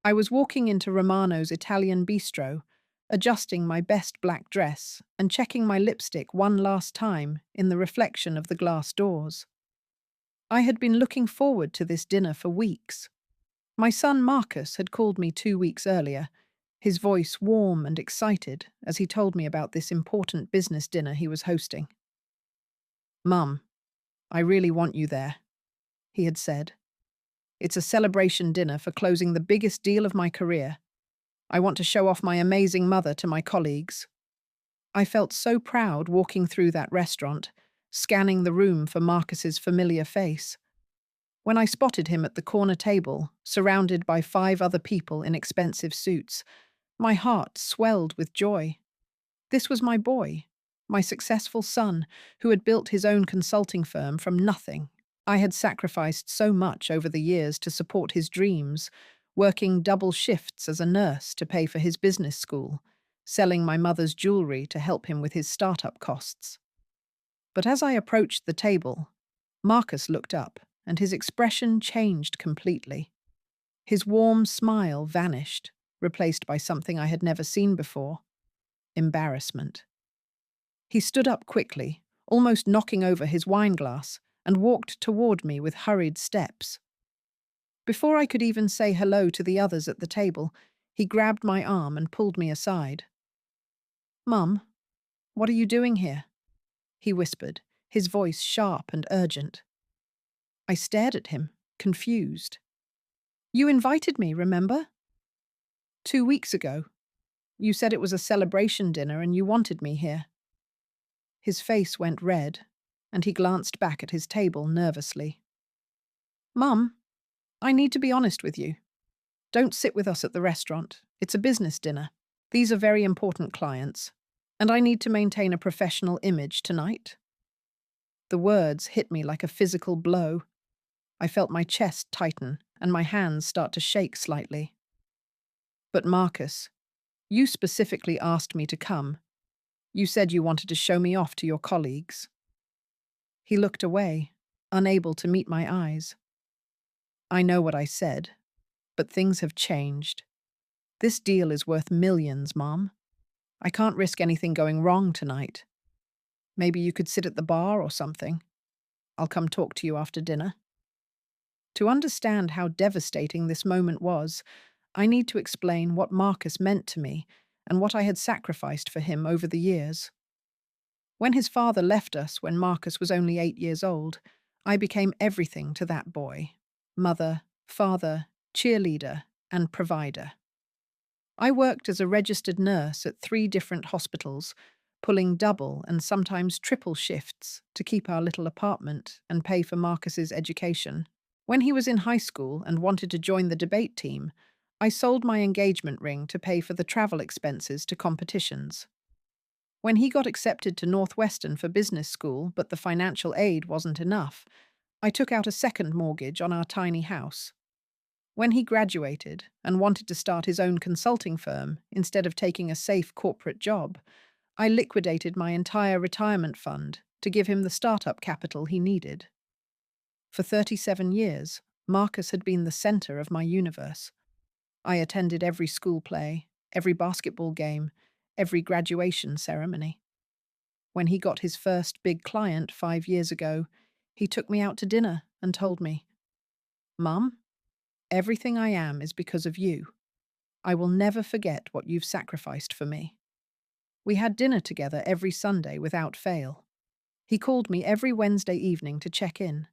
I was walking into Romano's Italian bistro, adjusting my best black dress and checking my lipstick one last time in the reflection of the glass doors. I had been looking forward to this dinner for weeks. My son Marcus had called me 2 weeks earlier, his voice warm and excited as he told me about this important business dinner he was hosting. "Mum, I really want you there," he had said. "It's a celebration dinner for closing the biggest deal of my career. I want to show off my amazing mother to my colleagues." I felt so proud walking through that restaurant, scanning the room for Marcus's familiar face. When I spotted him at the corner table, surrounded by 5 other people in expensive suits, my heart swelled with joy. This was my boy, my successful son, who had built his own consulting firm from nothing. I had sacrificed so much over the years to support his dreams, working double shifts as a nurse to pay for his business school, selling my mother's jewelry to help him with his startup costs. But as I approached the table, Marcus looked up, and his expression changed completely. His warm smile vanished, replaced by something I had never seen before: embarrassment. He stood up quickly, almost knocking over his wineglass, and walked toward me with hurried steps. Before I could even say hello to the others at the table, he grabbed my arm and pulled me aside. "Mum, what are you doing here?" he whispered, his voice sharp and urgent. I stared at him, confused. "You invited me, remember? 2 weeks ago. You said it was a celebration dinner and you wanted me here." His face went red, and he glanced back at his table nervously. "Mum, I need to be honest with you. Don't sit with us at the restaurant. It's a business dinner. These are very important clients, and I need to maintain a professional image tonight." The words hit me like a physical blow. I felt my chest tighten and my hands start to shake slightly. "But Marcus, you specifically asked me to come. You said you wanted to show me off to your colleagues." He looked away, unable to meet my eyes. "I know what I said, but things have changed. This deal is worth millions, Mom. I can't risk anything going wrong tonight. Maybe you could sit at the bar or something. I'll come talk to you after dinner." To understand how devastating this moment was, I need to explain what Marcus meant to me and what I had sacrificed for him over the years. When his father left us when Marcus was only 8 years old, I became everything to that boy: mother, father, cheerleader, and provider. I worked as a registered nurse at 3 different hospitals, pulling double and sometimes triple shifts to keep our little apartment and pay for Marcus's education. When he was in high school and wanted to join the debate team, I sold my engagement ring to pay for the travel expenses to competitions. When he got accepted to Northwestern for business school but the financial aid wasn't enough, I took out a second mortgage on our tiny house. When he graduated and wanted to start his own consulting firm instead of taking a safe corporate job, I liquidated my entire retirement fund to give him the startup capital he needed. For 37 years, Marcus had been the center of my universe. I attended every school play, every basketball game, every graduation ceremony. When he got his first big client 5 years ago, he took me out to dinner and told me, "Mum, everything I am is because of you. I will never forget what you've sacrificed for me." We had dinner together every Sunday without fail. He called me every Wednesday evening to check in.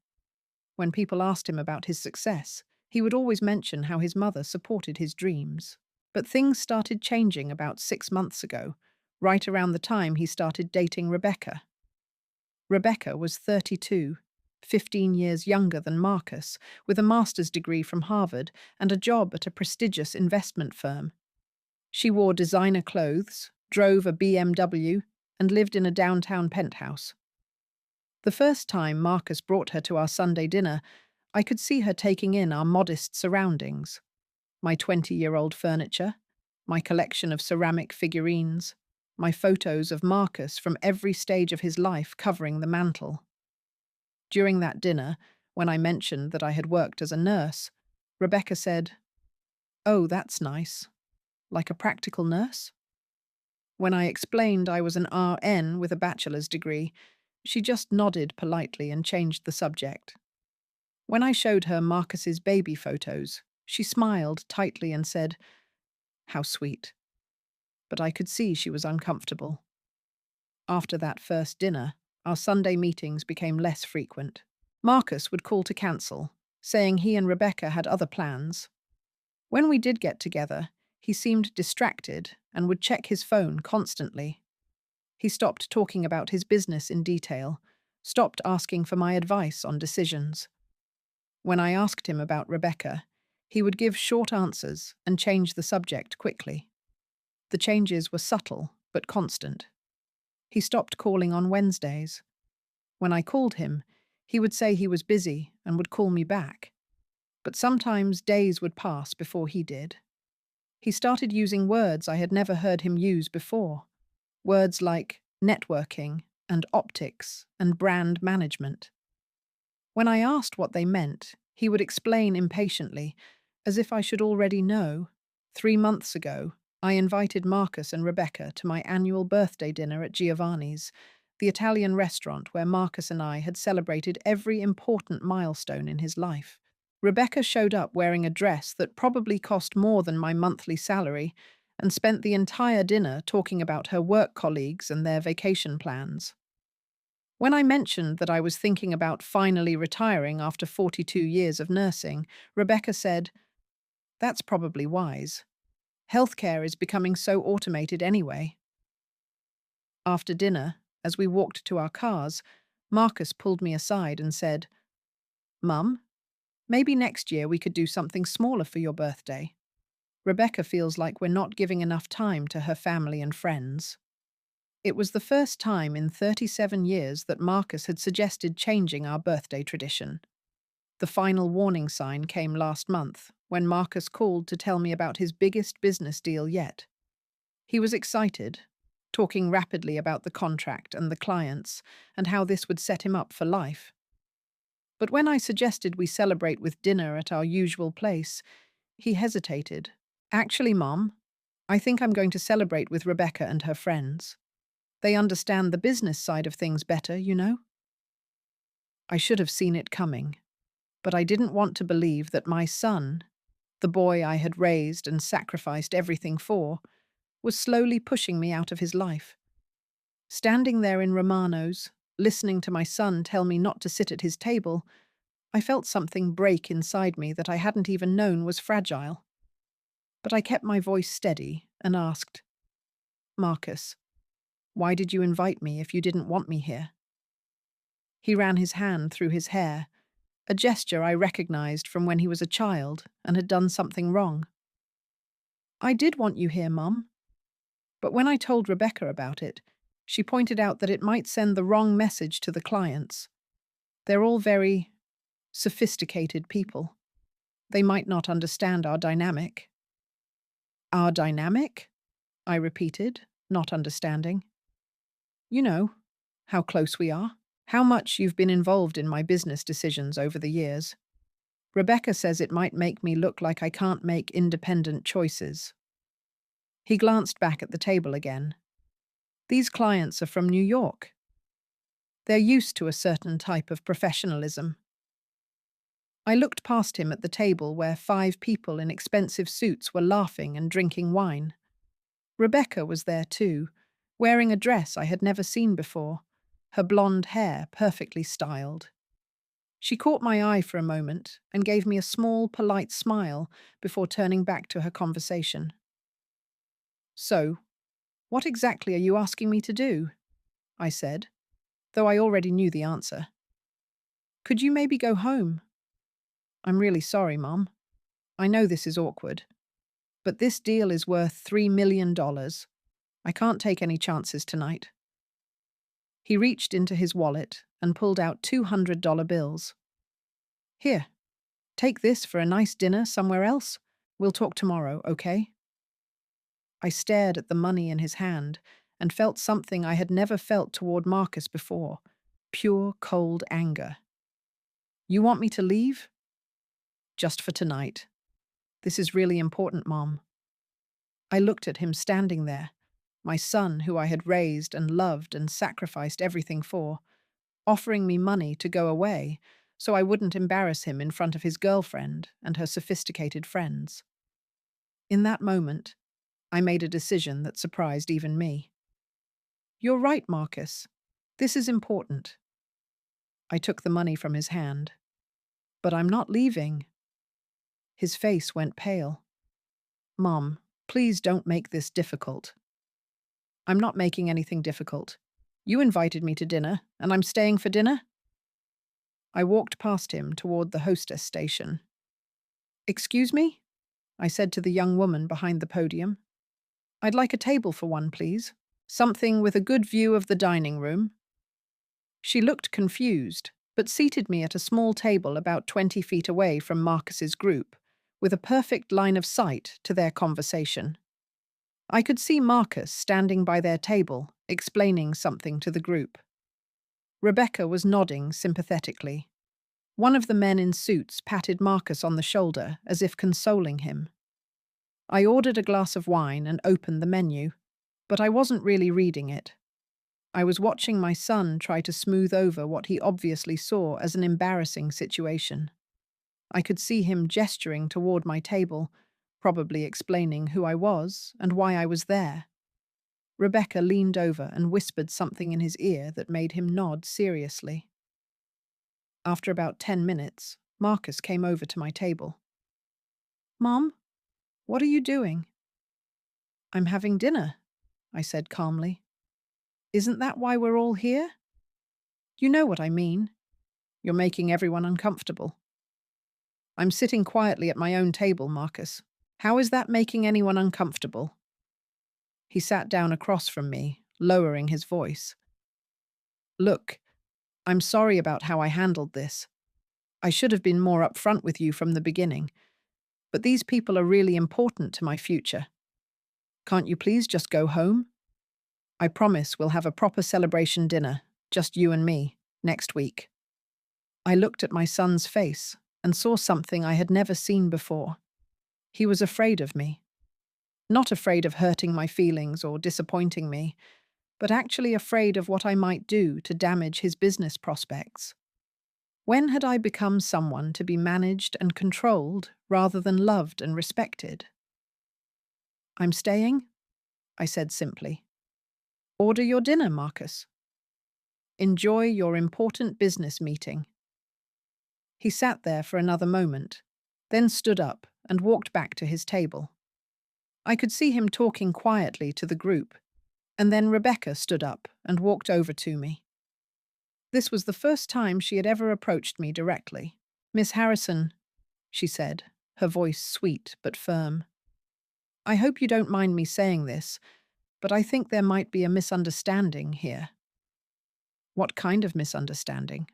When people asked him about his success, he would always mention how his mother supported his dreams. But things started changing about 6 months ago, right around the time he started dating Rebecca. Rebecca was 32, 15 years younger than Marcus, with a master's degree from Harvard and a job at a prestigious investment firm. She wore designer clothes, drove a BMW, and lived in a downtown penthouse. The first time Marcus brought her to our Sunday dinner, I could see her taking in our modest surroundings: my 20-year-old furniture, my collection of ceramic figurines, my photos of Marcus from every stage of his life covering the mantel. During that dinner, when I mentioned that I had worked as a nurse, Rebecca said, Oh, that's nice. Like a practical nurse? When I explained I was an RN with a bachelor's degree, she just nodded politely and changed the subject. When I showed her Marcus's baby photos, she smiled tightly and said, "How sweet." But I could see she was uncomfortable. After that first dinner, our Sunday meetings became less frequent. Marcus would call to cancel, saying he and Rebecca had other plans. When we did get together, he seemed distracted and would check his phone constantly. He stopped talking about his business in detail, stopped asking for my advice on decisions. When I asked him about Rebecca, he would give short answers and change the subject quickly. The changes were subtle but constant. He stopped calling on Wednesdays. When I called him, he would say he was busy and would call me back. But sometimes days would pass before he did. He started using words I had never heard him use before. Words like networking and optics and brand management. When I asked what they meant, he would explain impatiently, as if I should already know. 3 months ago, I invited Marcus and Rebecca to my annual birthday dinner at Giovanni's, the Italian restaurant where Marcus and I had celebrated every important milestone in his life. Rebecca showed up wearing a dress that probably cost more than my monthly salary and spent the entire dinner talking about her work colleagues and their vacation plans. When I mentioned that I was thinking about finally retiring after 42 years of nursing, Rebecca said, "That's probably wise. Healthcare is becoming so automated anyway." After dinner, as we walked to our cars, Marcus pulled me aside and said, "Mum, maybe next year we could do something smaller for your birthday. Rebecca feels like we're not giving enough time to her family and friends." It was the first time in 37 years that Marcus had suggested changing our birthday tradition. The final warning sign came last month, when Marcus called to tell me about his biggest business deal yet. He was excited, talking rapidly about the contract and the clients, and how this would set him up for life. But when I suggested we celebrate with dinner at our usual place, he hesitated. "Actually, Mom, I think I'm going to celebrate with Rebecca and her friends. They understand the business side of things better, you know." I should have seen it coming, but I didn't want to believe that my son, the boy I had raised and sacrificed everything for, was slowly pushing me out of his life. Standing there in Romano's, listening to my son tell me not to sit at his table, I felt something break inside me that I hadn't even known was fragile. But I kept my voice steady and asked, "Marcus, why did you invite me if you didn't want me here?" He ran his hand through his hair, a gesture I recognized from when he was a child and had done something wrong. "I did want you here, Mum. But when I told Rebecca about it, she pointed out that it might send the wrong message to the clients. They're all very sophisticated people. They might not understand our dynamic." "Our dynamic?" I repeated, not understanding. "You know, how close we are. How much you've been involved in my business decisions over the years. Rebecca says it might make me look like I can't make independent choices." He glanced back at the table again. "These clients are from New York. They're used to a certain type of professionalism." I looked past him at the table where 5 people in expensive suits were laughing and drinking wine. Rebecca was there too, wearing a dress I had never seen before, her blonde hair perfectly styled. She caught my eye for a moment and gave me a small, polite smile before turning back to her conversation. "So, what exactly are you asking me to do?" I said, though I already knew the answer. "Could you maybe go home?" "I'm really sorry, Mom. I know this is awkward, but this deal is worth $3 million. I can't take any chances tonight." He reached into his wallet and pulled out $200 bills. "Here, take this for a nice dinner somewhere else. We'll talk tomorrow, okay?" I stared at the money in his hand and felt something I had never felt toward Marcus before, pure, cold anger. "You want me to leave?" "Just for tonight. This is really important, Mom. I looked at him standing there, my son who I had raised and loved and sacrificed everything for, offering me money to go away so I wouldn't embarrass him in front of his girlfriend and her sophisticated friends. In that moment, I made a decision that surprised even me. You're right, Marcus. This is important. I took the money from his hand. But I'm not leaving. His face went pale. Mom, please don't make this difficult. I'm not making anything difficult. You invited me to dinner, and I'm staying for dinner? I walked past him toward the hostess station. Excuse me? I said to the young woman behind the podium. I'd like a table for one, please. Something with a good view of the dining room. She looked confused, but seated me at a small table about 20 feet away from Marcus's group, with a perfect line of sight to their conversation. I could see Marcus standing by their table, explaining something to the group. Rebecca was nodding sympathetically. One of the men in suits patted Marcus on the shoulder as if consoling him. I ordered a glass of wine and opened the menu, but I wasn't really reading it. I was watching my son try to smooth over what he obviously saw as an embarrassing situation. I could see him gesturing toward my table, probably explaining who I was and why I was there. Rebecca leaned over and whispered something in his ear that made him nod seriously. After about 10 minutes, Marcus came over to my table. Mom, what are you doing? I'm having dinner, I said calmly. Isn't that why we're all here? You know what I mean. You're making everyone uncomfortable. I'm sitting quietly at my own table, Marcus. How is that making anyone uncomfortable? He sat down across from me, lowering his voice. Look, I'm sorry about how I handled this. I should have been more upfront with you from the beginning. But these people are really important to my future. Can't you please just go home? I promise we'll have a proper celebration dinner, just you and me, next week. I looked at my son's face and saw something I had never seen before. He was afraid of me. Not afraid of hurting my feelings or disappointing me, but actually afraid of what I might do to damage his business prospects. When had I become someone to be managed and controlled rather than loved and respected? I'm staying, I said simply. Order your dinner, Marcus. Enjoy your important business meeting. He sat there for another moment, then stood up and walked back to his table. I could see him talking quietly to the group, and then Rebecca stood up and walked over to me. This was the first time she had ever approached me directly. Miss Harrison, she said, her voice sweet but firm. I hope you don't mind me saying this, but I think there might be a misunderstanding here. What kind of misunderstanding?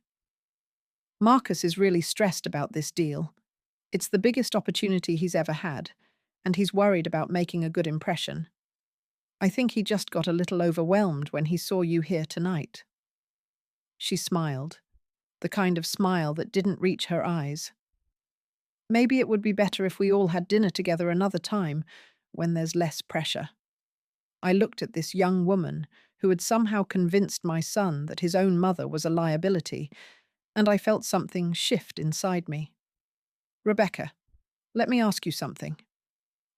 Marcus is really stressed about this deal. It's the biggest opportunity he's ever had, and he's worried about making a good impression. I think he just got a little overwhelmed when he saw you here tonight. She smiled, the kind of smile that didn't reach her eyes. Maybe it would be better if we all had dinner together another time, when there's less pressure. I looked at this young woman who had somehow convinced my son that his own mother was a liability, and I felt something shift inside me. Rebecca, let me ask you something.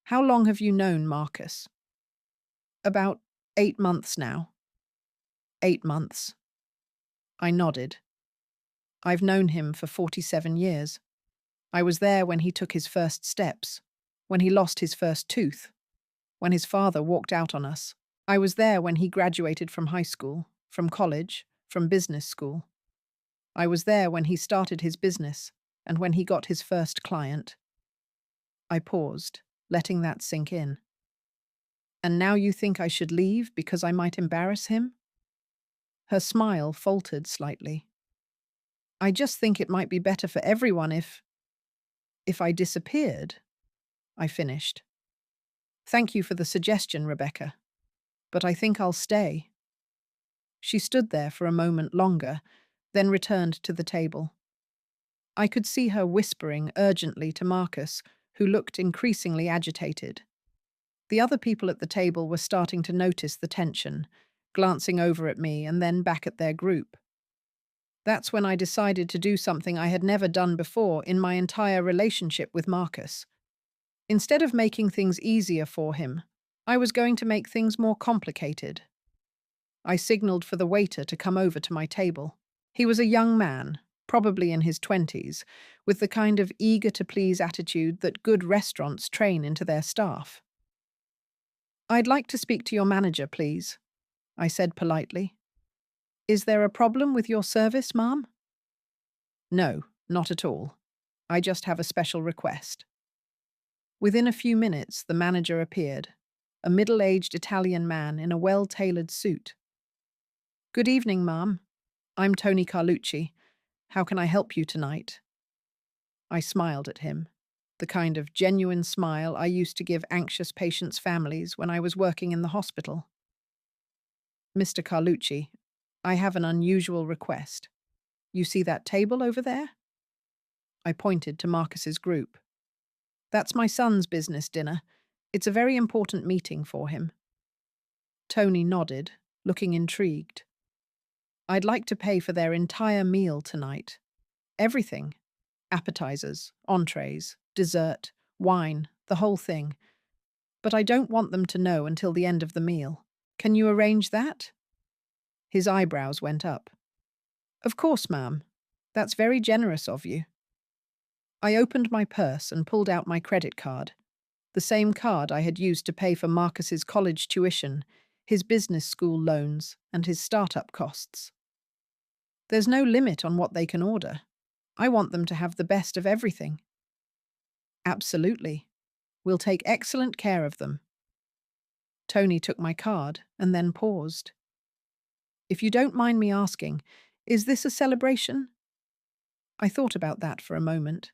How long have you known Marcus? About 8 months now. 8 months. I nodded. I've known him for 47 years. I was there when he took his first steps, when he lost his first tooth, when his father walked out on us. I was there when he graduated from high school, from college, from business school. I was there when he started his business and when he got his first client. I paused, letting that sink in. And now you think I should leave because I might embarrass him? Her smile faltered slightly. I just think it might be better for everyone if I disappeared, I finished. Thank you for the suggestion, Rebecca, but I think I'll stay. She stood there for a moment longer, then returned to the table. I could see her whispering urgently to Marcus, who looked increasingly agitated. The other people at the table were starting to notice the tension, glancing over at me and then back at their group. That's when I decided to do something I had never done before in my entire relationship with Marcus. Instead of making things easier for him, I was going to make things more complicated. I signaled for the waiter to come over to my table. He was a young man, probably in his 20s, with the kind of eager-to-please attitude that good restaurants train into their staff. "I'd like to speak to your manager, please," I said politely. "Is there a problem with your service, ma'am?" "No, not at all. I just have a special request." Within a few minutes, the manager appeared, a middle-aged Italian man in a well-tailored suit. "Good evening, ma'am. I'm Tony Carlucci. How can I help you tonight?" I smiled at him, the kind of genuine smile I used to give anxious patients' families when I was working in the hospital. "Mr. Carlucci, I have an unusual request. You see that table over there?" I pointed to Marcus's group. "That's my son's business dinner. It's a very important meeting for him." Tony nodded, looking intrigued. "I'd like to pay for their entire meal tonight. Everything. Appetizers, entrees, dessert, wine, the whole thing. But I don't want them to know until the end of the meal. Can you arrange that?" His eyebrows went up. "Of course, ma'am. That's very generous of you." I opened my purse and pulled out my credit card, the same card I had used to pay for Marcus's college tuition, his business school loans, and his startup costs. There's no limit on what they can order. I want them to have the best of everything. "Absolutely. We'll take excellent care of them." Tony took my card and then paused. "If you don't mind me asking, is this a celebration?" I thought about that for a moment.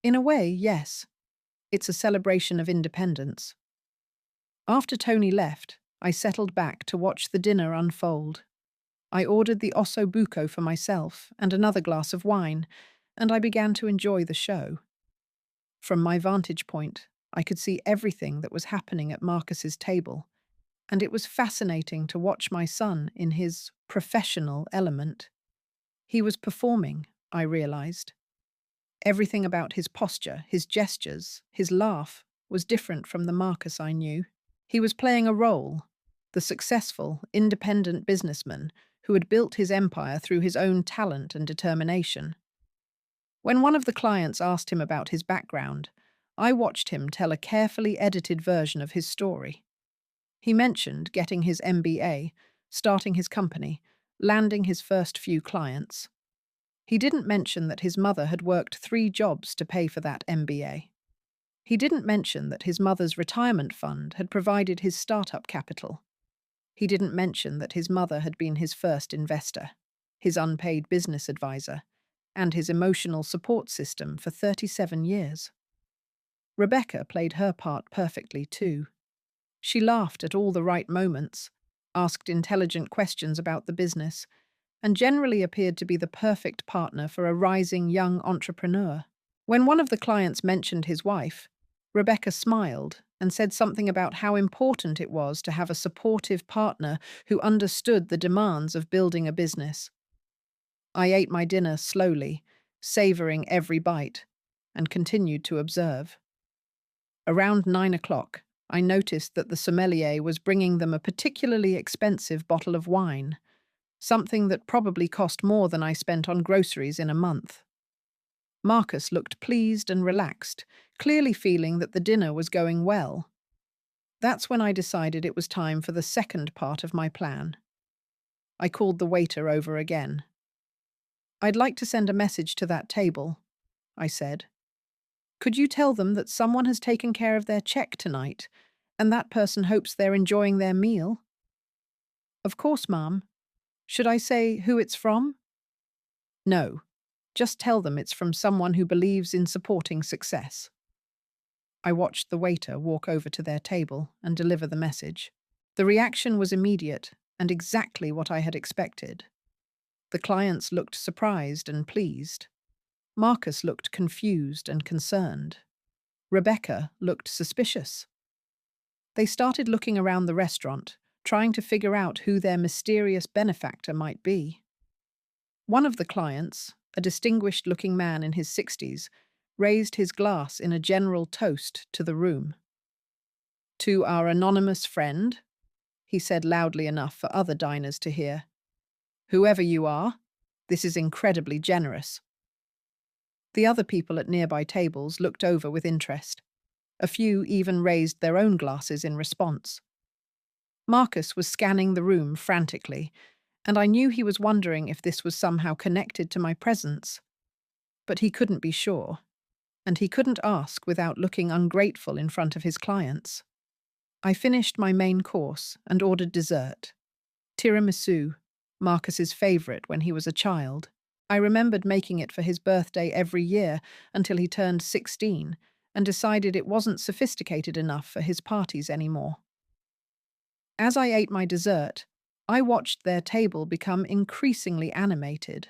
In a way, yes. It's a celebration of independence. After Tony left, I settled back to watch the dinner unfold. I ordered the osso buco for myself and another glass of wine, and I began to enjoy the show. From my vantage point, I could see everything that was happening at Marcus's table, and it was fascinating to watch my son in his professional element. He was performing, I realized. Everything about his posture, his gestures, his laugh was different from the Marcus I knew. He was playing a role, the successful, independent businessman who had built his empire through his own talent and determination. When one of the clients asked him about his background, I watched him tell a carefully edited version of his story. He mentioned getting his MBA, starting his company, landing his first few clients. He didn't mention that his mother had worked 3 jobs to pay for that MBA. He didn't mention that his mother's retirement fund had provided his startup capital. He didn't mention that his mother had been his first investor, his unpaid business advisor, and his emotional support system for 37 years. Rebecca played her part perfectly too. She laughed at all the right moments, asked intelligent questions about the business, and generally appeared to be the perfect partner for a rising young entrepreneur. When one of the clients mentioned his wife, Rebecca smiled and said something about how important it was to have a supportive partner who understood the demands of building a business. I ate my dinner slowly, savoring every bite, and continued to observe. Around 9 o'clock, I noticed that the sommelier was bringing them a particularly expensive bottle of wine, something that probably cost more than I spent on groceries in a month. Marcus looked pleased and relaxed, clearly feeling that the dinner was going well. That's when I decided it was time for the second part of my plan. I called the waiter over again. "I'd like to send a message to that table," I said. "Could you tell them that someone has taken care of their check tonight, and that person hopes they're enjoying their meal?" "Of course, ma'am. Should I say who it's from?" "No. Just tell them it's from someone who believes in supporting success." I watched the waiter walk over to their table and deliver the message. The reaction was immediate and exactly what I had expected. The clients looked surprised and pleased. Marcus looked confused and concerned. Rebecca looked suspicious. They started looking around the restaurant, trying to figure out who their mysterious benefactor might be. One of the clients, a distinguished-looking man in his 60s, raised his glass in a general toast to the room. "To our anonymous friend," he said loudly enough for other diners to hear. "Whoever you are, this is incredibly generous." The other people at nearby tables looked over with interest. A few even raised their own glasses in response. Marcus was scanning the room frantically, and I knew he was wondering if this was somehow connected to my presence. But he couldn't be sure, and he couldn't ask without looking ungrateful in front of his clients. I finished my main course and ordered dessert. Tiramisu, Marcus's favourite when he was a child. I remembered making it for his birthday every year until he turned 16 and decided it wasn't sophisticated enough for his parties anymore. As I ate my dessert, I watched their table become increasingly animated.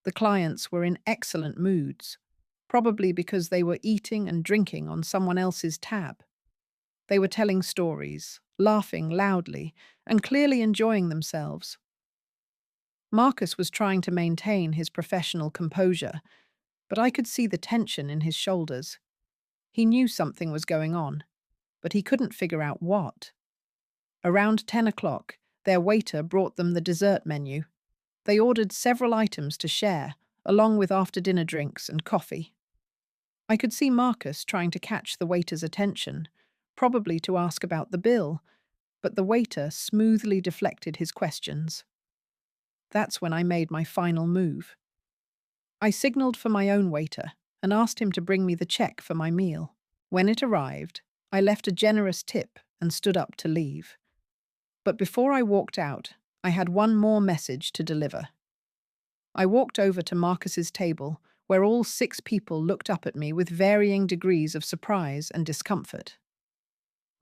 The clients were in excellent moods, probably because they were eating and drinking on someone else's tab. They were telling stories, laughing loudly, and clearly enjoying themselves. Marcus was trying to maintain his professional composure, but I could see the tension in his shoulders. He knew something was going on, but he couldn't figure out what. Around 10 o'clock, their waiter brought them the dessert menu. They ordered several items to share, along with after-dinner drinks and coffee. I could see Marcus trying to catch the waiter's attention, probably to ask about the bill, but the waiter smoothly deflected his questions. That's when I made my final move. I signaled for my own waiter and asked him to bring me the check for my meal. When it arrived, I left a generous tip and stood up to leave. But before I walked out, I had one more message to deliver. I walked over to Marcus's table, where all 6 people looked up at me with varying degrees of surprise and discomfort.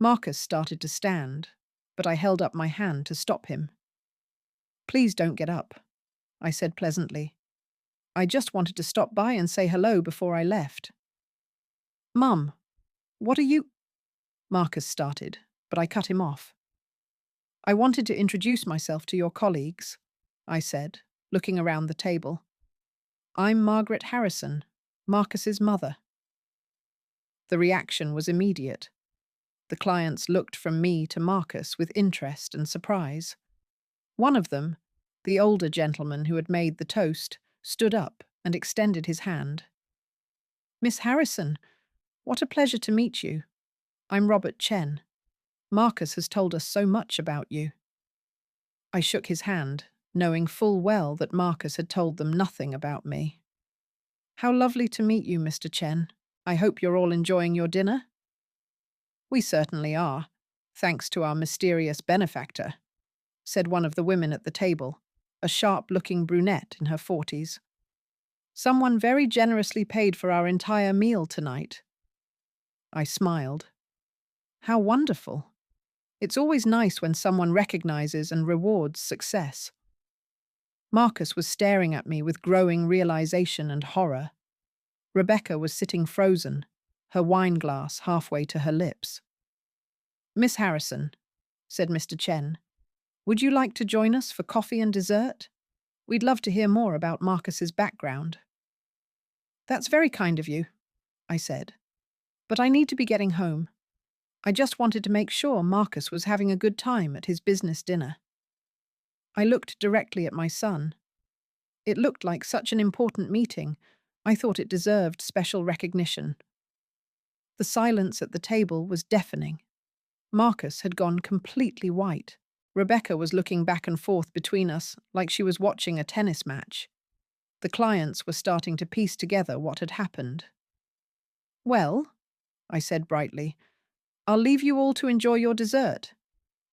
Marcus started to stand, but I held up my hand to stop him. "Please don't get up," I said pleasantly. "I just wanted to stop by and say hello before I left." "Mum, what are you—" Marcus started, but I cut him off. "I wanted to introduce myself to your colleagues," I said, looking around the table. "I'm Margaret Harrison, Marcus's mother." The reaction was immediate. The clients looked from me to Marcus with interest and surprise. One of them, the older gentleman who had made the toast, stood up and extended his hand. "Miss Harrison, what a pleasure to meet you. I'm Robert Chen. Marcus has told us so much about you." I shook his hand, knowing full well that Marcus had told them nothing about me. "How lovely to meet you, Mr. Chen. I hope you're all enjoying your dinner?" "We certainly are, thanks to our mysterious benefactor," said one of the women at the table, a sharp-looking brunette in her 40s. "Someone very generously paid for our entire meal tonight." I smiled. How wonderful. It's always nice when someone recognizes and rewards success. Marcus was staring at me with growing realization and horror. Rebecca was sitting frozen, her wineglass halfway to her lips. "Miss Harrison," said Mr. Chen, "would you like to join us for coffee and dessert? We'd love to hear more about Marcus's background." "That's very kind of you," I said, "but I need to be getting home. I just wanted to make sure Marcus was having a good time at his business dinner." I looked directly at my son. It looked like such an important meeting. I thought it deserved special recognition. The silence at the table was deafening. Marcus had gone completely white. Rebecca was looking back and forth between us like she was watching a tennis match. The clients were starting to piece together what had happened. "Well," I said brightly, "I'll leave you all to enjoy your dessert.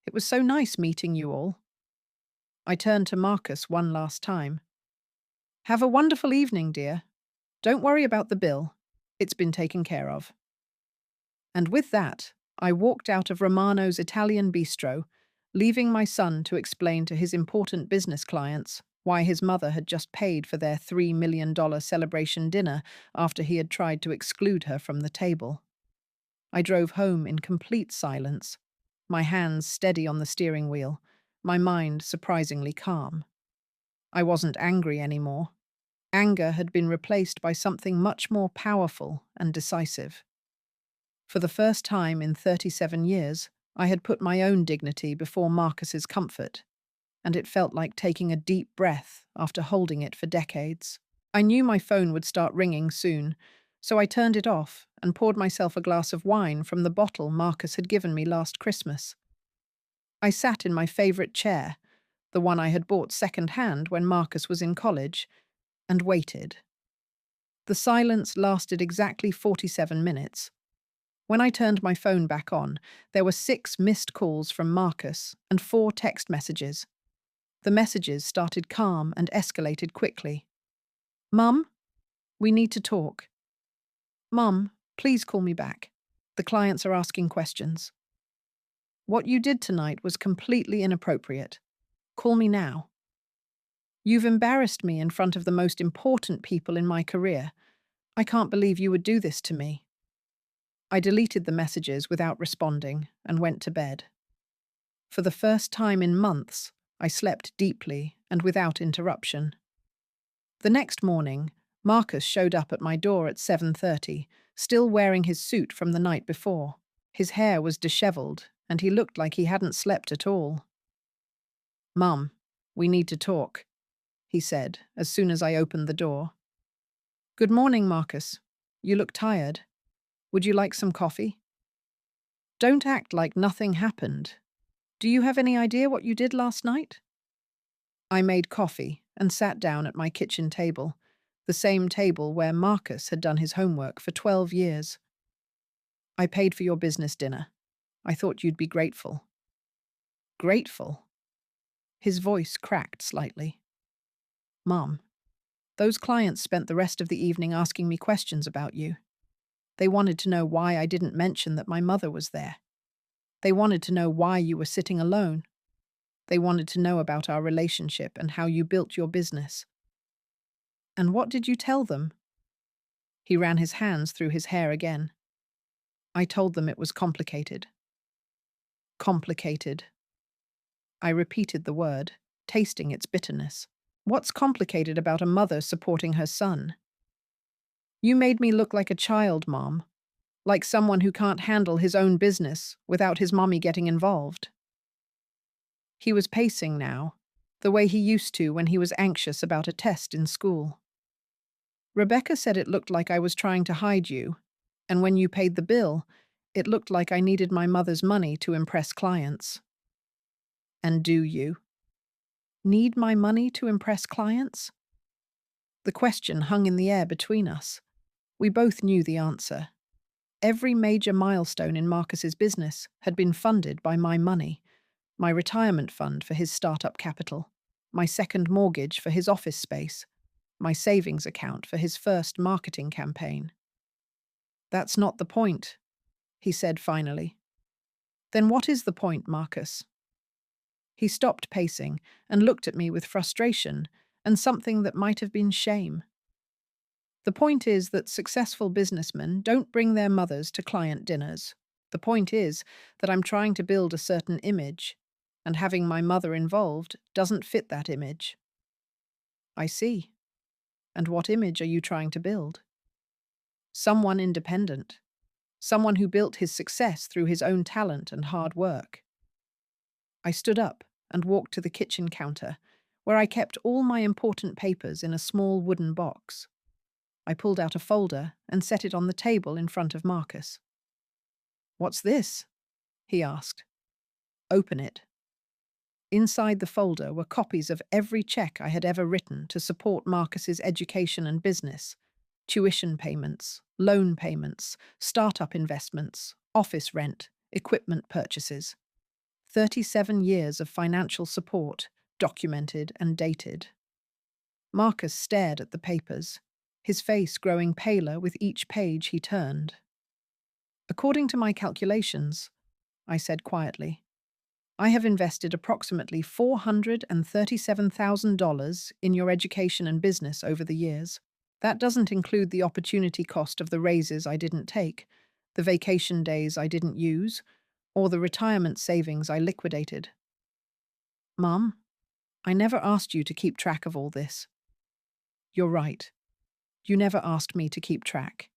It was so nice meeting you all." I turned to Marcus one last time. "Have a wonderful evening, dear. Don't worry about the bill. It's been taken care of." And with that, I walked out of Romano's Italian bistro, leaving my son to explain to his important business clients why his mother had just paid for their $3 million celebration dinner after he had tried to exclude her from the table. I drove home in complete silence, my hands steady on the steering wheel, my mind surprisingly calm. I wasn't angry anymore. Anger had been replaced by something much more powerful and decisive. For the first time in 37 years, I had put my own dignity before Marcus's comfort, and it felt like taking a deep breath after holding it for decades. I knew my phone would start ringing soon, so I turned it off and poured myself a glass of wine from the bottle Marcus had given me last Christmas. I sat in my favorite chair, the one I had bought second-hand when Marcus was in college, and waited. The silence lasted exactly 47 minutes. When I turned my phone back on, there were 6 missed calls from Marcus and 4 text messages. The messages started calm and escalated quickly. "Mum, we need to talk. Mum, please call me back. The clients are asking questions. What you did tonight was completely inappropriate. Call me now. You've embarrassed me in front of the most important people in my career. I can't believe you would do this to me." I deleted the messages without responding and went to bed. For the first time in months, I slept deeply and without interruption. The next morning, Marcus showed up at my door at 7:30, still wearing his suit from the night before. His hair was disheveled, and he looked like he hadn't slept at all. "Mum, we need to talk," he said as soon as I opened the door. "Good morning, Marcus. You look tired. Would you like some coffee?" "Don't act like nothing happened. Do you have any idea what you did last night?" I made coffee and sat down at my kitchen table, the same table where Marcus had done his homework for 12 years. "I paid for your business dinner. I thought you'd be grateful." "Grateful?" His voice cracked slightly. "Mom, those clients spent the rest of the evening asking me questions about you. They wanted to know why I didn't mention that my mother was there. They wanted to know why you were sitting alone. They wanted to know about our relationship and how you built your business." "And what did you tell them?" He ran his hands through his hair again. "I told them it was complicated." "Complicated." I repeated the word, tasting its bitterness. "What's complicated about a mother supporting her son?" "You made me look like a child, Mom. Like someone who can't handle his own business without his mommy getting involved." He was pacing now, the way he used to when he was anxious about a test in school. "Rebecca said it looked like I was trying to hide you, and when you paid the bill, it looked like I needed my mother's money to impress clients." "And do you need my money to impress clients?" The question hung in the air between us. We both knew the answer. Every major milestone in Marcus's business had been funded by my money: my retirement fund for his startup capital, my second mortgage for his office space, my savings account for his first marketing campaign. "That's not the point," he said finally. "Then what is the point, Marcus?" He stopped pacing and looked at me with frustration and something that might have been shame. "The point is that successful businessmen don't bring their mothers to client dinners. The point is that I'm trying to build a certain image, and having my mother involved doesn't fit that image." "I see. And what image are you trying to build?" "Someone independent. Someone who built his success through his own talent and hard work." I stood up and walked to the kitchen counter, where I kept all my important papers in a small wooden box. I pulled out a folder and set it on the table in front of Marcus. "What's this?" he asked. "Open it." Inside the folder were copies of every check I had ever written to support Marcus's education and business: tuition payments, loan payments, startup investments, office rent, equipment purchases. 37 years of financial support, documented and dated. Marcus stared at the papers, his face growing paler with each page he turned. "According to my calculations," I said quietly, "I have invested approximately $437,000 in your education and business over the years. That doesn't include the opportunity cost of the raises I didn't take, the vacation days I didn't use, or the retirement savings I liquidated. Mum, I never asked you to keep track of all this. You're right. You never asked me to keep track.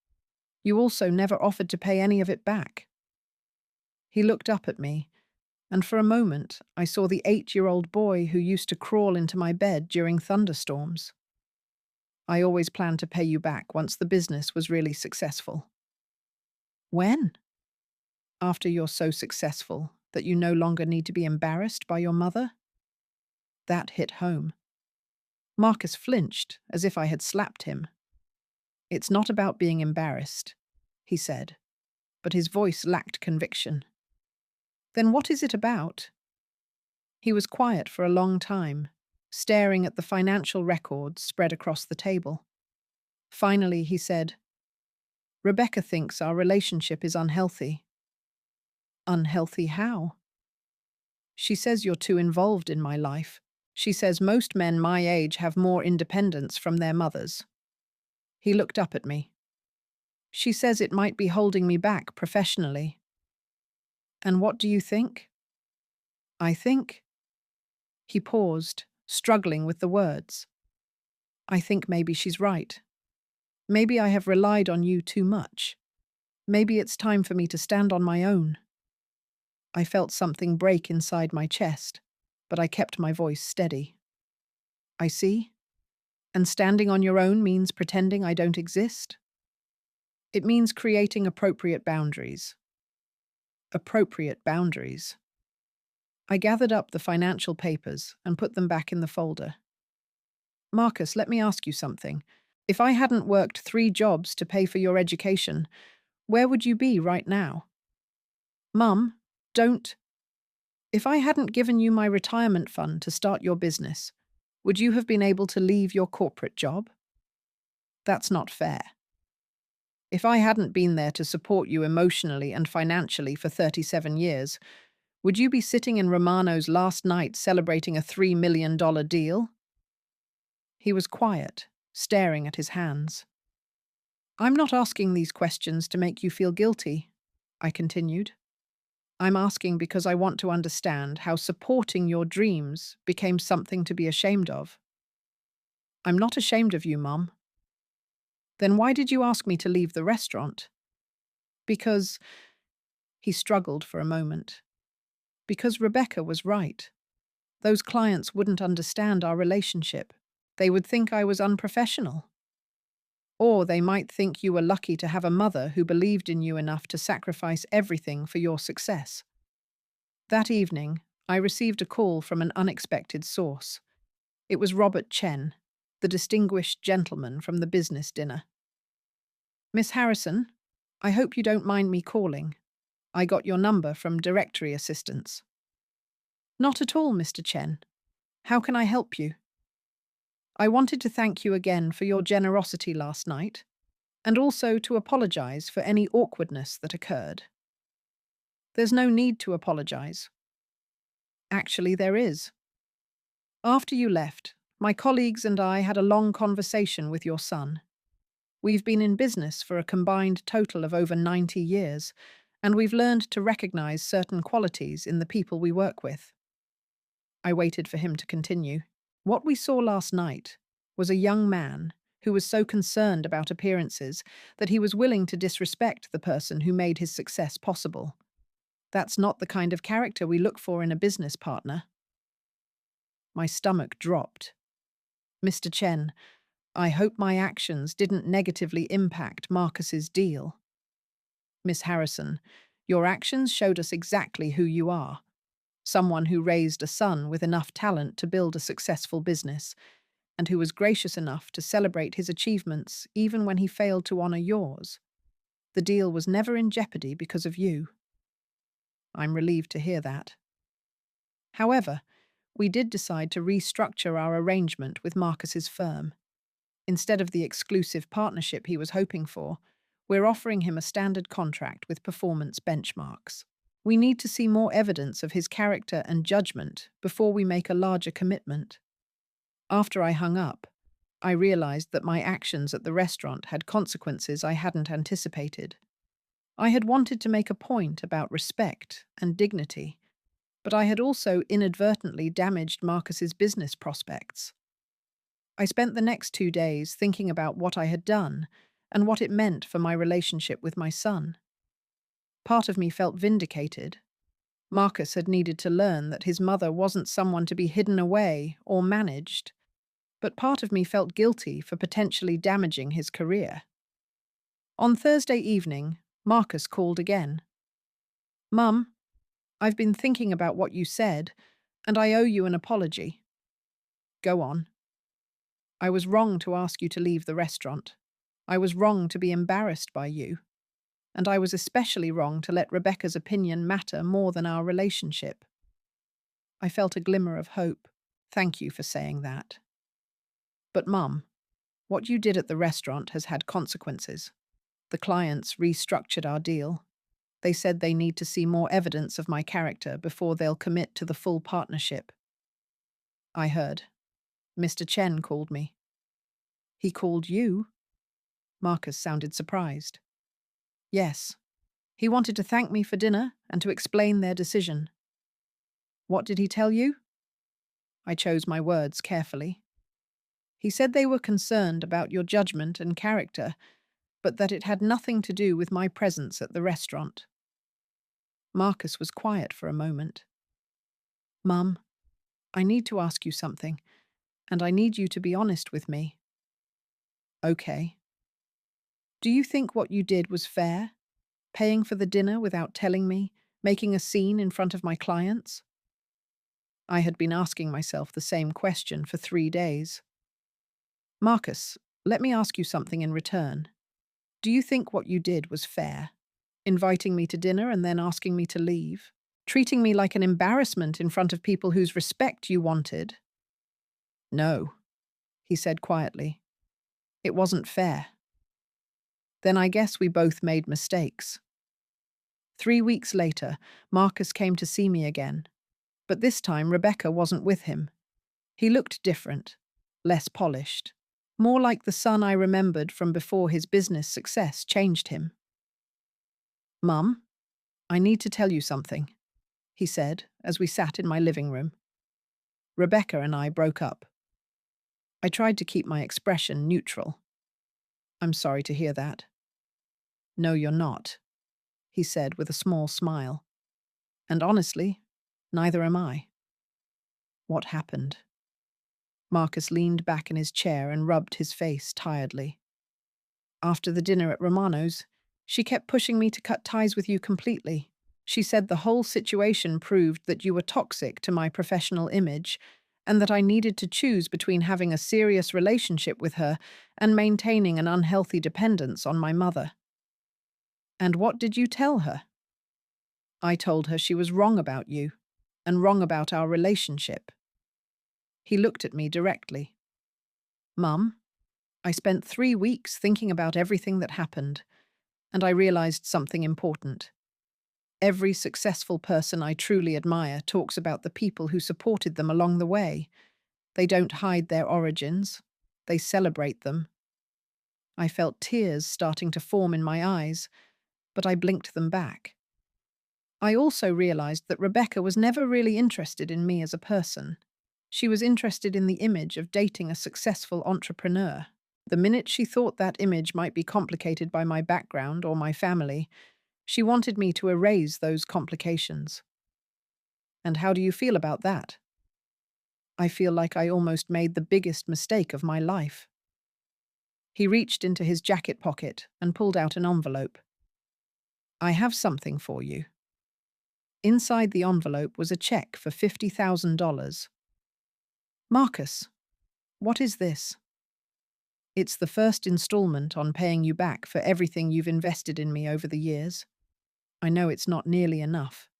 You also never offered to pay any of it back. He looked up at me, and for a moment I saw the 8-year-old boy who used to crawl into my bed during thunderstorms. I always planned to pay you back once the business was really successful. When? After you're so successful that you no longer need to be embarrassed by your mother? That hit home. Marcus flinched, as if I had slapped him. It's not about being embarrassed, he said, but his voice lacked conviction. Then what is it about? He was quiet for a long time, staring at the financial records spread across the table. Finally, he said, Rebecca thinks our relationship is unhealthy. Unhealthy how? She says you're too involved in my life. She says most men my age have more independence from their mothers. He looked up at me. She says it might be holding me back professionally. And what do you think? I think. He paused, struggling with the words. I think maybe she's right. Maybe I have relied on you too much. Maybe it's time for me to stand on my own. I felt something break inside my chest, but I kept my voice steady. I see. And standing on your own means pretending I don't exist? It means creating appropriate boundaries. Appropriate boundaries. I gathered up the financial papers and put them back in the folder. Marcus, let me ask you something. If I hadn't worked 3 jobs to pay for your education, where would you be right now? Mum, don't. If I hadn't given you my retirement fund to start your business, would you have been able to leave your corporate job? That's not fair. If I hadn't been there to support you emotionally and financially for 37 years, would you be sitting in Romano's last night celebrating a $3 million deal? He was quiet, staring at his hands. I'm not asking these questions to make you feel guilty, I continued. I'm asking because I want to understand how supporting your dreams became something to be ashamed of. I'm not ashamed of you, Mum. Then why did you ask me to leave the restaurant? Because, he struggled for a moment. Because Rebecca was right. Those clients wouldn't understand our relationship. They would think I was unprofessional. Or they might think you were lucky to have a mother who believed in you enough to sacrifice everything for your success. That evening, I received a call from an unexpected source. It was Robert Chen, the distinguished gentleman from the business dinner. Miss Harrison, I hope you don't mind me calling. I got your number from directory assistants. Not at all, Mr. Chen. How can I help you? I wanted to thank you again for your generosity last night, and also to apologize for any awkwardness that occurred. There's no need to apologize. Actually, there is. After you left, my colleagues and I had a long conversation with your son. We've been in business for a combined total of over 90 years, and we've learned to recognize certain qualities in the people we work with. I waited for him to continue. What we saw last night was a young man who was so concerned about appearances that he was willing to disrespect the person who made his success possible. That's not the kind of character we look for in a business partner. My stomach dropped. Mr. Chen, I hope my actions didn't negatively impact Marcus's deal. Miss Harrison, your actions showed us exactly who you are. Someone who raised a son with enough talent to build a successful business, and who was gracious enough to celebrate his achievements even when he failed to honor yours. The deal was never in jeopardy because of you. I'm relieved to hear that. However, we did decide to restructure our arrangement with Marcus's firm. Instead of the exclusive partnership he was hoping for, we're offering him a standard contract with performance benchmarks. We need to see more evidence of his character and judgment before we make a larger commitment. After I hung up, I realized that my actions at the restaurant had consequences I hadn't anticipated. I had wanted to make a point about respect and dignity, but I had also inadvertently damaged Marcus's business prospects. I spent the next 2 days thinking about what I had done and what it meant for my relationship with my son. Part of me felt vindicated. Marcus had needed to learn that his mother wasn't someone to be hidden away or managed, but part of me felt guilty for potentially damaging his career. On Thursday evening, Marcus called again. "Mum, I've been thinking about what you said, and I owe you an apology." "Go on." "I was wrong to ask you to leave the restaurant. I was wrong to be embarrassed by you. And I was especially wrong to let Rebecca's opinion matter more than our relationship." I felt a glimmer of hope. "Thank you for saying that." "But Mum, what you did at the restaurant has had consequences. The clients restructured our deal. They said they need to see more evidence of my character before they'll commit to the full partnership." "I heard. Mr. Chen called me." "He called you?" Marcus sounded surprised. "Yes. He wanted to thank me for dinner and to explain their decision." "What did he tell you?" I chose my words carefully. "He said they were concerned about your judgment and character, but that it had nothing to do with my presence at the restaurant." Marcus was quiet for a moment. "Mum, I need to ask you something, and I need you to be honest with me." "Okay." "Do you think what you did was fair? Paying for the dinner without telling me, making a scene in front of my clients?" I had been asking myself the same question for 3 days. "Marcus, let me ask you something in return. Do you think what you did was fair? Inviting me to dinner and then asking me to leave? Treating me like an embarrassment in front of people whose respect you wanted?" "No," he said quietly. "It wasn't fair." "Then I guess we both made mistakes." 3 weeks later, Marcus came to see me again, but this time Rebecca wasn't with him. He looked different, less polished, more like the son I remembered from before his business success changed him. "Mum, I need to tell you something," he said as we sat in my living room. "Rebecca and I broke up." I tried to keep my expression neutral. "I'm sorry to hear that." "No, you're not," he said with a small smile. "And honestly, neither am I." "What happened?" Marcus leaned back in his chair and rubbed his face tiredly. "After the dinner at Romano's, she kept pushing me to cut ties with you completely. She said the whole situation proved that you were toxic to my professional image and that I needed to choose between having a serious relationship with her and maintaining an unhealthy dependence on my mother." "And what did you tell her?" "I told her she was wrong about you and wrong about our relationship." He looked at me directly. "Mum, I spent 3 weeks thinking about everything that happened, and I realized something important. Every successful person I truly admire talks about the people who supported them along the way. They don't hide their origins. They celebrate them." I felt tears starting to form in my eyes, but I blinked them back. I also realized that Rebecca was never really interested in me as a person. She was interested in the image of dating a successful entrepreneur. The minute she thought that image might be complicated by my background or my family, she wanted me to erase those complications. "And how do you feel about that?" "I feel like I almost made the biggest mistake of my life." He reached into his jacket pocket and pulled out an envelope. "I have something for you." Inside the envelope was a check for $50,000. "Marcus, what is this?" "It's the first installment on paying you back for everything you've invested in me over the years. I know it's not nearly enough,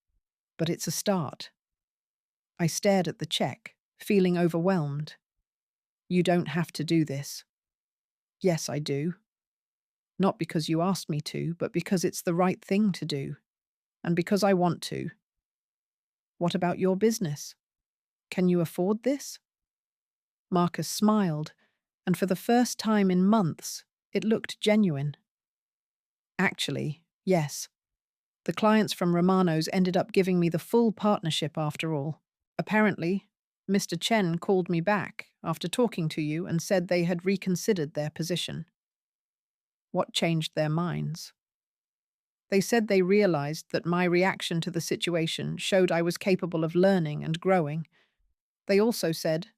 but it's a start." I stared at the check, feeling overwhelmed. "You don't have to do this." "Yes, I do. Not because you asked me to, but because it's the right thing to do, and because I want to." "What about your business? Can you afford this?" Marcus smiled, and for the first time in months, it looked genuine. "Actually, Yes, the clients from Romano's ended up giving me the full partnership after all. Apparently, Mr. Chen called me back after talking to you and said they had reconsidered their position. What changed their minds? They said they realized that my reaction to the situation showed I was capable of learning and growing. They also said,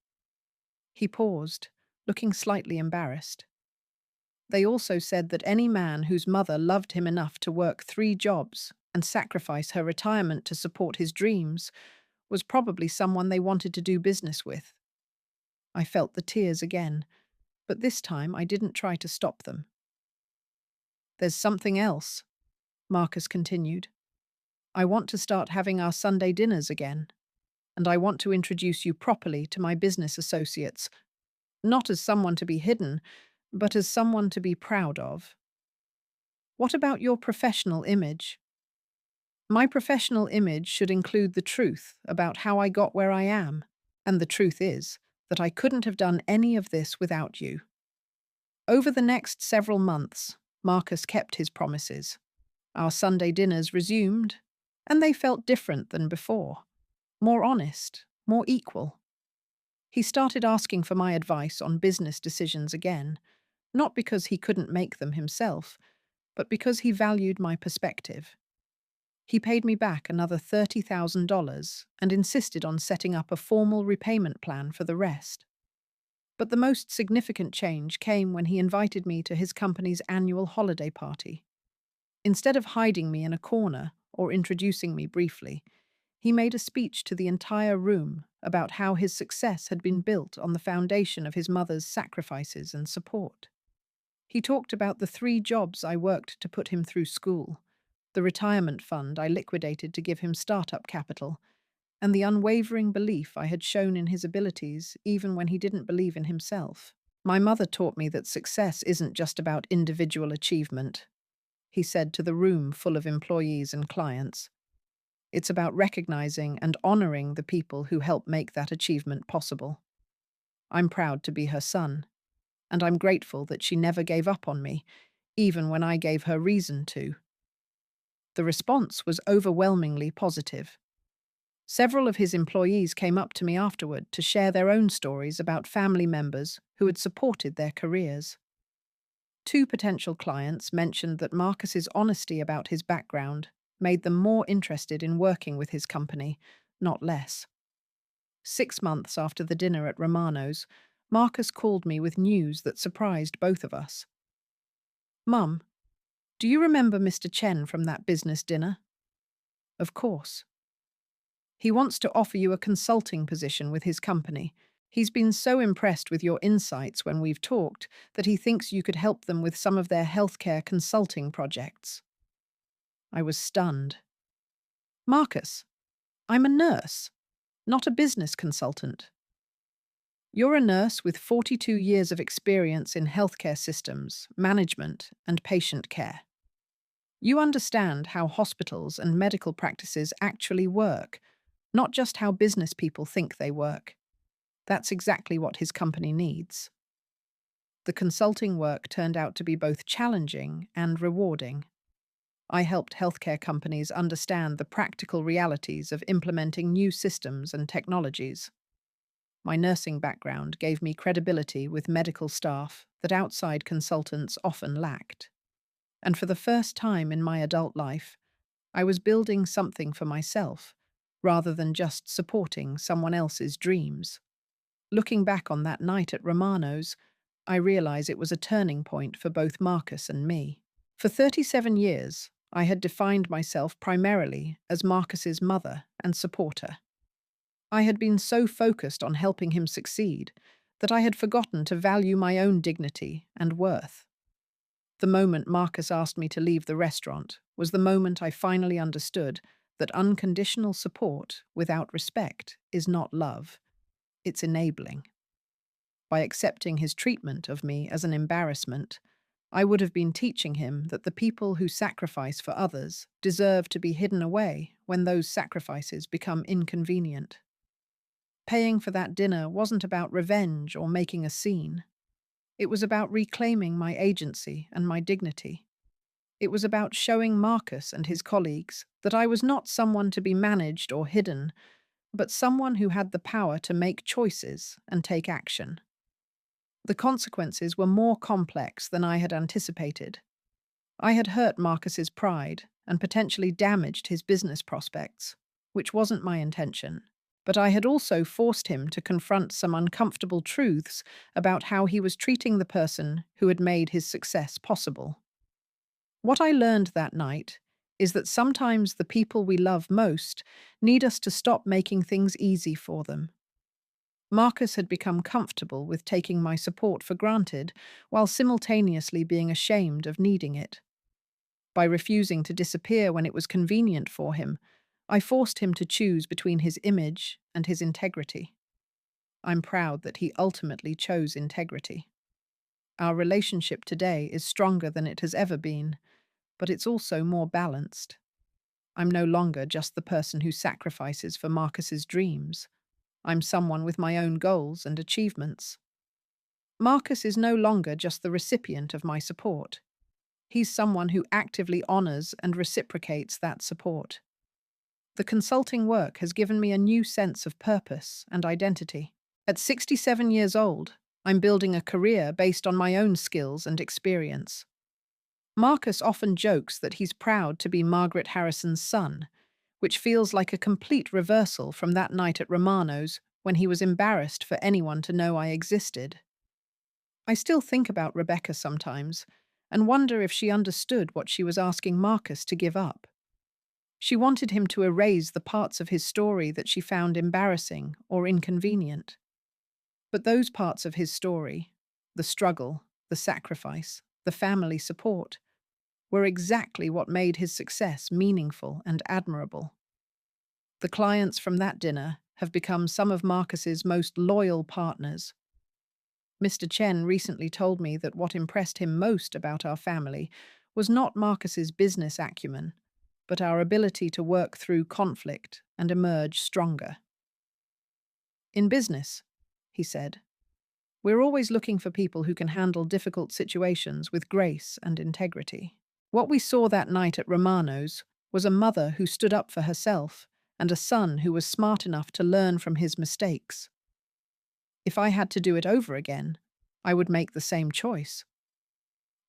he paused, looking slightly embarrassed. They also said that any man whose mother loved him enough to work 3 jobs and sacrifice her retirement to support his dreams was probably someone they wanted to do business with. I felt the tears again, but this time I didn't try to stop them. There's something else, Marcus continued. I want to start having our Sunday dinners again, and I want to introduce you properly to my business associates, not as someone to be hidden, but as someone to be proud of. What about your professional image? My professional image should include the truth about how I got where I am, and the truth is that I couldn't have done any of this without you. Over the next several months, Marcus kept his promises. Our Sunday dinners resumed, and they felt different than before. More honest, more equal. He started asking for my advice on business decisions again, not because he couldn't make them himself, but because he valued my perspective. He paid me back another $30,000 and insisted on setting up a formal repayment plan for the rest. But the most significant change came when he invited me to his company's annual holiday party. Instead of hiding me in a corner or introducing me briefly, he made a speech to the entire room about how his success had been built on the foundation of his mother's sacrifices and support. He talked about the 3 jobs I worked to put him through school, the retirement fund I liquidated to give him startup capital, and the unwavering belief I had shown in his abilities even when he didn't believe in himself. My mother taught me that success isn't just about individual achievement, he said to the room full of employees and clients. It's about recognizing and honoring the people who help make that achievement possible. I'm proud to be her son, and I'm grateful that she never gave up on me, even when I gave her reason to. The response was overwhelmingly positive. Several of his employees came up to me afterward to share their own stories about family members who had supported their careers. 2 potential clients mentioned that Marcus's honesty about his background made them more interested in working with his company, not less. 6 months after the dinner at Romano's, Marcus called me with news that surprised both of us. Mum, do you remember Mr. Chen from that business dinner? Of course. He wants to offer you a consulting position with his company. He's been so impressed with your insights when we've talked that he thinks you could help them with some of their healthcare consulting projects. I was stunned. Marcus, I'm a nurse, not a business consultant. You're a nurse with 42 years of experience in healthcare systems, management, and patient care. You understand how hospitals and medical practices actually work, not just how business people think they work. That's exactly what his company needs. The consulting work turned out to be both challenging and rewarding. I helped healthcare companies understand the practical realities of implementing new systems and technologies. My nursing background gave me credibility with medical staff that outside consultants often lacked. And for the first time in my adult life, I was building something for myself, rather than just supporting someone else's dreams. Looking back on that night at Romano's, I realize it was a turning point for both Marcus and me. For 37 years, I had defined myself primarily as Marcus's mother and supporter. I had been so focused on helping him succeed that I had forgotten to value my own dignity and worth. The moment Marcus asked me to leave the restaurant was the moment I finally understood that unconditional support without respect is not love, it's enabling. By accepting his treatment of me as an embarrassment, I would have been teaching him that the people who sacrifice for others deserve to be hidden away when those sacrifices become inconvenient. Paying for that dinner wasn't about revenge or making a scene. It was about reclaiming my agency and my dignity. It was about showing Marcus and his colleagues that I was not someone to be managed or hidden, but someone who had the power to make choices and take action. The consequences were more complex than I had anticipated. I had hurt Marcus's pride and potentially damaged his business prospects, which wasn't my intention. But I had also forced him to confront some uncomfortable truths about how he was treating the person who had made his success possible. What I learned that night is that sometimes the people we love most need us to stop making things easy for them. Marcus had become comfortable with taking my support for granted while simultaneously being ashamed of needing it. By refusing to disappear when it was convenient for him, I forced him to choose between his image and his integrity. I'm proud that he ultimately chose integrity. Our relationship today is stronger than it has ever been, but it's also more balanced. I'm no longer just the person who sacrifices for Marcus's dreams. I'm someone with my own goals and achievements. Marcus is no longer just the recipient of my support. He's someone who actively honors and reciprocates that support. The consulting work has given me a new sense of purpose and identity. At 67 years old, I'm building a career based on my own skills and experience. Marcus often jokes that he's proud to be Margaret Harrison's son, which feels like a complete reversal from that night at Romano's when he was embarrassed for anyone to know I existed. I still think about Rebecca sometimes and wonder if she understood what she was asking Marcus to give up. She wanted him to erase the parts of his story that she found embarrassing or inconvenient. But those parts of his story, the struggle, the sacrifice, the family support, were exactly what made his success meaningful and admirable. The clients from that dinner have become some of Marcus's most loyal partners. Mr. Chen recently told me that what impressed him most about our family was not Marcus's business acumen, but our ability to work through conflict and emerge stronger. In business, he said, we're always looking for people who can handle difficult situations with grace and integrity. What we saw that night at Romano's was a mother who stood up for herself and a son who was smart enough to learn from his mistakes. If I had to do it over again, I would make the same choice.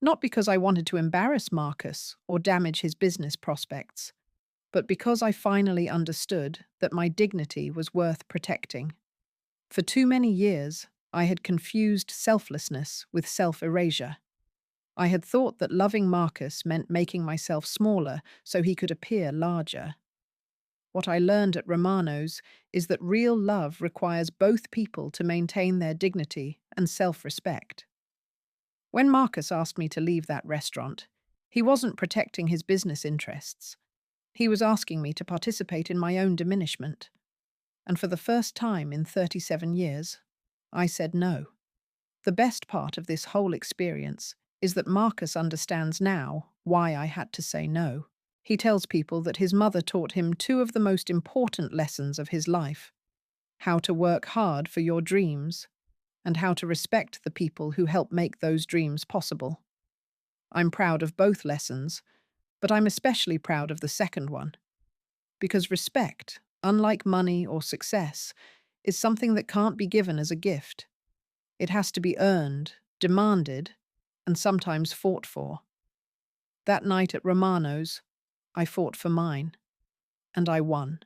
Not because I wanted to embarrass Marcus or damage his business prospects, but because I finally understood that my dignity was worth protecting. For too many years, I had confused selflessness with self-erasure. I had thought that loving Marcus meant making myself smaller so he could appear larger. What I learned at Romano's is that real love requires both people to maintain their dignity and self-respect. When Marcus asked me to leave that restaurant, he wasn't protecting his business interests. He was asking me to participate in my own diminishment. And for the first time in 37 years, I said no. The best part of this whole experience is that Marcus understands now why I had to say no. He tells people that his mother taught him two of the most important lessons of his life: how to work hard for your dreams and how to respect the people who help make those dreams possible. I'm proud of both lessons, but I'm especially proud of the second one, because respect, unlike money or success, is something that can't be given as a gift. It has to be earned, demanded, and sometimes fought for. That night at Romano's, I fought for mine, and I won.